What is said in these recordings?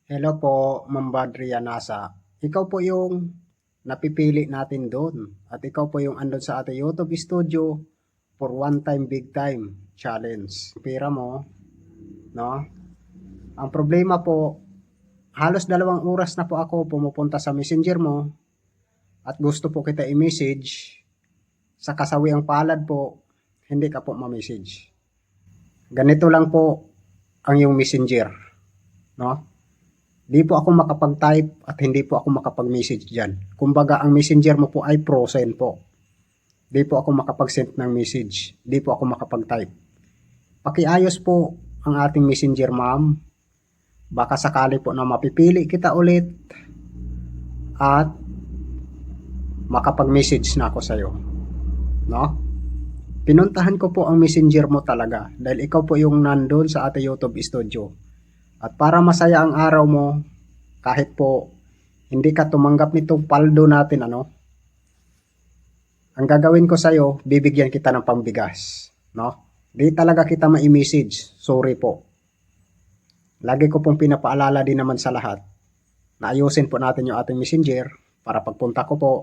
Hello po, Ma'am Badria Nasa. Ikaw po yung napipili natin doon. At ikaw po yung andun sa ating YouTube studio for one time big time challenge. Pira mo, no? Ang problema po, halos 2 oras na po ako pumupunta sa messenger mo at gusto po kita i-message. Sa kasawiang palad po, hindi ka po ma-message. Ganito lang po ang yung messenger, no? Di po ako makapag-type at hindi po ako makapag-message dyan. Kumbaga, ang messenger mo po ay frozen po. Di po ako makapag-send ng message. Di po ako makapag-type. Pakiayos po ang ating messenger, ma'am. Baka sakali po na mapipili kita ulit at makapag-message na ako sa'yo. No? Pinuntahan ko po ang messenger mo talaga dahil ikaw po yung nandun sa ating YouTube studio. At para masaya ang araw mo, kahit po hindi ka tumanggap nitong paldo natin, ang gagawin ko sa'yo, bibigyan kita ng pambigas. No? Di talaga kita ma-message. Sorry po. Lagi ko pong pinapaalala din naman sa lahat na ayusin po natin yung ating messenger para pagpunta ko po,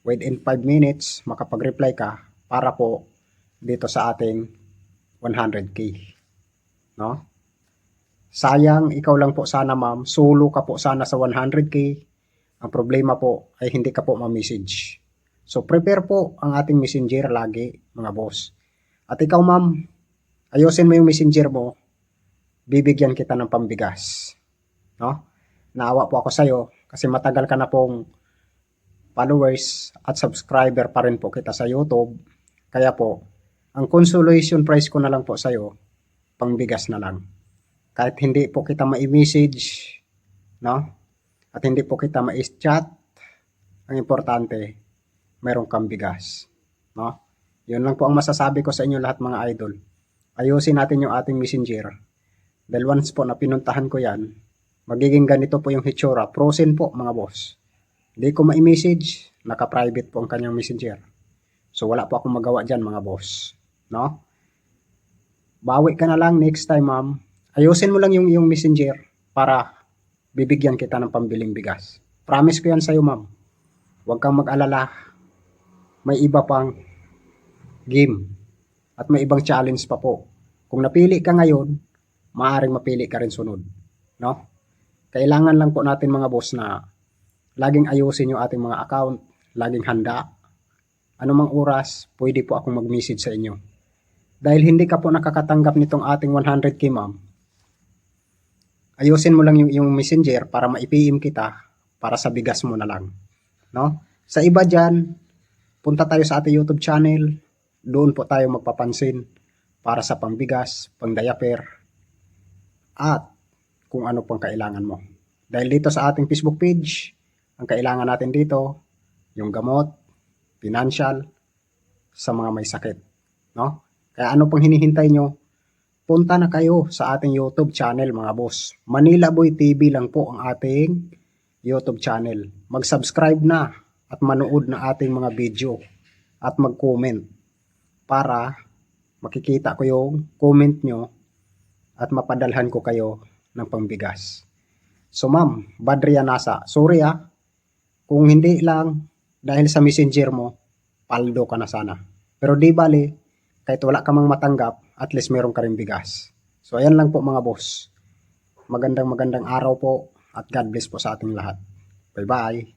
within 5 minutes, makapag-reply ka para po dito sa ating 100K. No? Sayang, ikaw lang po sana, ma'am. Solo ka po sana sa 100K. Ang problema po ay hindi ka po ma-message. So, prepare po ang ating messenger lagi, mga boss. At ikaw, ma'am, ayusin mo yung messenger mo. Bibigyan kita ng pambigas. No? Naawa po ako sa'yo kasi matagal ka na pong followers at subscriber pa rin po kita sa YouTube. Kaya po, ang consolation prize ko na lang po sa'yo, pangbigas na lang. Kahit hindi po kita ma-message, no? At hindi po kita ma-chat, ang importante, mayroong kang bigas, no? Yun lang po ang masasabi ko sa inyo lahat, mga idol. Ayusin natin yung ating messenger. Dahil once po na pinuntahan ko yan, magiging ganito po yung hitsura. Frozen po, mga boss. Hindi ko ma-message, naka-private po ang kanyang messenger. So wala po akong magawa dyan, mga boss, no? Bawi ka na lang next time, ma'am. Ayusin mo lang yung messenger para bibigyan kita ng pambiling bigas. Promise ko yan sa'yo, ma'am. Huwag kang mag-alala. May iba pang game at may ibang challenge pa po. Kung napili ka ngayon, maaaring mapili ka rin sunod. No? Kailangan lang po natin, mga boss, na laging ayusin yung ating mga account, laging handa. Anumang oras, pwede po akong mag-message sa inyo. Dahil hindi ka po nakakatanggap nitong ating 100K, ma'am, ayusin mo lang yung messenger para ma-PM kita para sa bigas mo na lang. No? Sa iba dyan, punta tayo sa ating YouTube channel. Doon po tayo magpapansin para sa pangbigas, pang-diaper, at kung ano pang kailangan mo. Dahil dito sa ating Facebook page, ang kailangan natin dito, yung gamot, financial, sa mga may sakit. No? Kaya ano pang hinihintay nyo? Punta na kayo sa ating YouTube channel, mga boss. Manila Boy TV lang po ang ating YouTube channel. Mag-subscribe na at manood na ating mga video at mag-comment para makikita ko yung comment nyo at mapadalhan ko kayo ng pambigas. So ma'am, Badria Nasa, sorry kung hindi lang dahil sa messenger mo, paldo ka na sana. Pero di bali, kahit wala ka mang matanggap, at least meron ka rin bigas. So ayan lang po, mga boss. Magandang araw po at God bless po sa ating lahat. Bye bye.